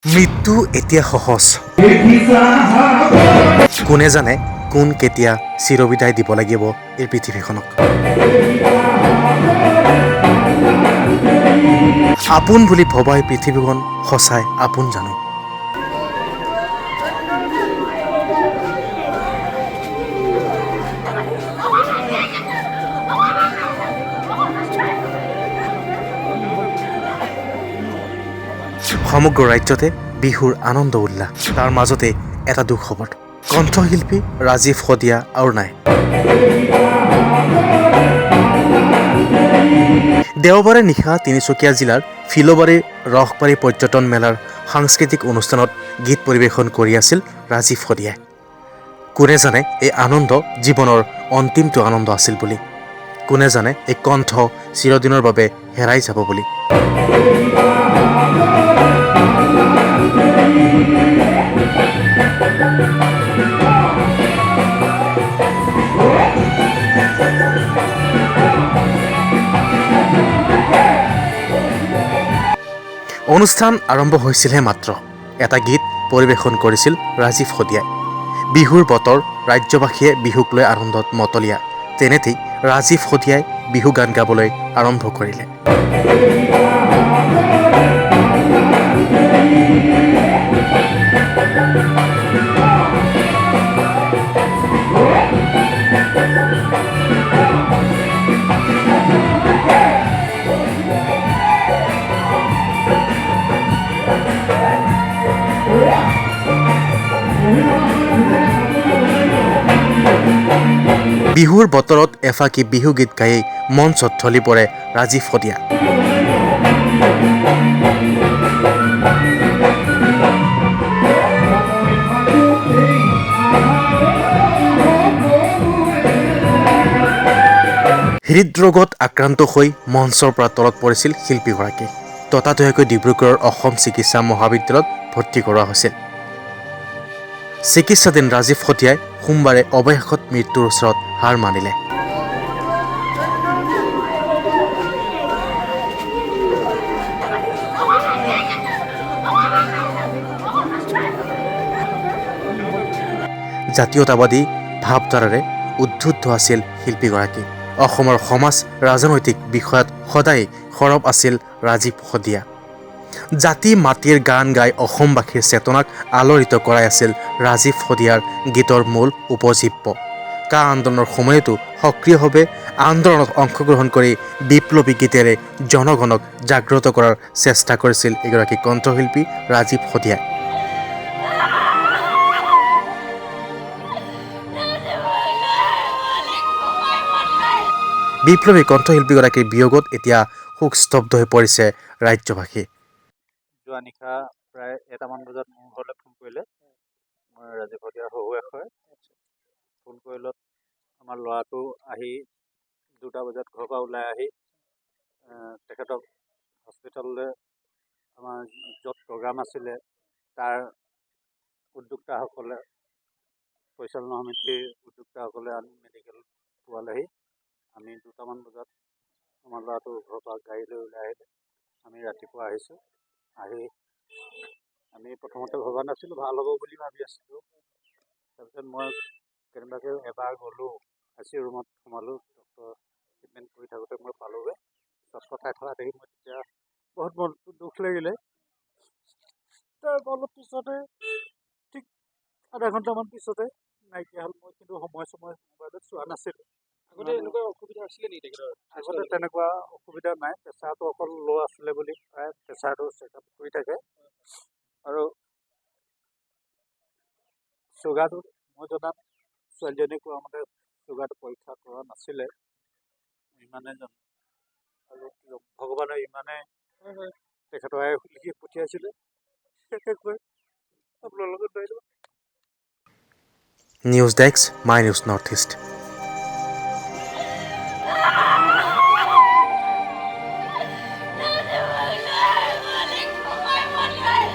মৃত্যু এতিয়া সহজ। কোনে জানে কোন কেতিয়া চিৰবিদায় দিব লাগিব এই পৃথিৱীখনক। আপোন বুলি ভবাই পৃথিৱীখন সঁচাই আপোন জানো। সমগ্ৰ ৰাজ্যতে বিহুৰ আনন্দ উল্লাস। তাৰ মাজতে এটা দুখ খবৰ, কণ্ঠশিল্পী ৰাজীৱ শদিয়া আৰু নাই। দেওবাৰে নিশা তিনিচুকীয়া জিলাৰ ফিলবাৰীৰ ৰসবাৰী পৰ্যটন মেলাৰ সাংস্কৃতিক অনুষ্ঠানত গীত পৰিৱেশন কৰি আছিল ৰাজীৱ শদিয়াই। কোনে জানে এই আনন্দ জীৱনৰ অন্তিমটো আনন্দ আছিল বুলি। কোনে জানে এই কণ্ঠ চিৰদিনৰ বাবে হেৰাই যাব বুলি। অনুষ্ঠান আৰম্ভ হৈছিলহে মাত্ৰ। এটা গীত পৰিৱেশন কৰিছিল ৰাজীৱ শদিয়াই। বিহুৰ বতৰ, ৰাজ্যবাসীয়ে বিহুক লৈ আনন্দত মতলীয়া। তেনেতেই ৰাজীৱ শদিয়াই বিহু গান গাবলৈ আৰম্ভ কৰিলে। বিহুৰ বতৰত এফাকি বিহুগীত গায়েই মঞ্চত ঢলি পৰে ৰাজীৱ শদিয়া। হৃদৰোগত আক্ৰান্ত হৈ মঞ্চৰ পৰা তলত পৰিছিল শিল্পীগৰাকী। ততাতৈয়াকৈ ডিব্ৰুগড়ৰ অসম চিকিৎসা মহাবিদ্যালয়ত ভৰ্তি কৰোৱা হৈছিল। চিকিৎসাধীন ৰাজীৱ শদিয়াই সোমবাৰে অৱশেষত মৃত্যুৰ ওচৰত হাৰ মানিলে। জাতীয়তাবাদী ভাৱধাৰাৰে উদ্বুদ্ধ আছিল শিল্পীগৰাকী। অসমৰ সমাজ ৰাজনৈতিক বিষয়ত সদায় সৰব আছিল ৰাজীৱ শদিয়া। জাতি মাটিৰ গান গাই অসমবাসীৰ চেতনাক আলোড়িত কৰাই আছিল ৰাজীৱ শদিয়াৰ গীতৰ মূল উপজীব্য। কা আন্দোলনৰ সময়তো সক্ৰিয়ভাৱে আন্দোলনত অংশগ্ৰহণ কৰি বিপ্লৱী গীতেৰে জনগণক জাগ্ৰত কৰাৰ চেষ্টা কৰিছিল এগৰাকী কণ্ঠশিল্পী ৰাজীৱ শদিয়াই। বিপ্লৱী কণ্ঠশিল্পীগৰাকীৰ বিয়োগত এতিয়া শোকস্তব্ধ হৈ পৰিছে ৰাজ্যবাসী। যোৱা নিশা প্ৰায় 1টামান বজাত মোৰ ঘৰলৈ ফোন কৰিলে। মই ৰাজীৱ শদিয়াৰ শহুৱেক হয়। ফোন কৰিলত আমাৰ ল'ৰাটো আহি 2টা বজাত ঘৰৰ পৰা ওলাই আহি তেখেতক হস্পিটেললৈ আমাৰ য'ত প্ৰগ্ৰাম আছিলে তাৰ উদ্যোক্তাসকলে, পৰিচালনা সমিতিৰ উদ্যোক্তাসকলে আনি মেডিকেল পোৱালেহি। আমি 2টামান বজাত আমাৰ ল'ৰাটো ঘৰৰ পৰা গাড়ী লৈ ওলাই আহিলে। আমি ৰাতিপুৱা আহিছোঁ। আহি আমি প্ৰথমতে ভবা নাছিলোঁ, ভাল হ'ব বুলি ভাবি আছিলোঁ। তাৰপিছত মই কেনেবাকৈ এবাৰ গ'লোঁ, ICU ৰুমত সোমালোঁ। ডক্টৰ ট্ৰিটমেণ্ট কৰি থাকোঁতে মই পালোঁগৈ। চটফটাই থকা দেখি মই তেতিয়া বহুত মনটো দুখ লাগিলে। তাৰ অলপ পিছতে ঠিক আধা ঘণ্টামান পিছতে নাইকিয়া হ'ল। মই কিন্তু সময় মোবাইলত চোৱা নাছিলোঁ। আগতে এনেকুৱা অসুবিধা আছিলে নেকি তেখেতৰ? আগতে তেনেকুৱা অসুবিধা নাই। প্ৰেছাৰটো অকল ল' আছিলে বুলি প্ৰায় প্ৰেছাৰটো চেকআপ কৰি থাকে। আৰু চুগাৰটো মই জনাত ছোৱালীজনীয়ে কোৱা মতে চুগাৰটো পৰীক্ষা কৰা নাছিলে, ইমানে জানো। আৰু ভগৱানে ইমানে তেখেতৰ আয়ুস লিখি পঠিয়াইছিলে, সেনেকৈ কৈ আপোনাৰ লগত বাইদেউ। News desk, my news north east.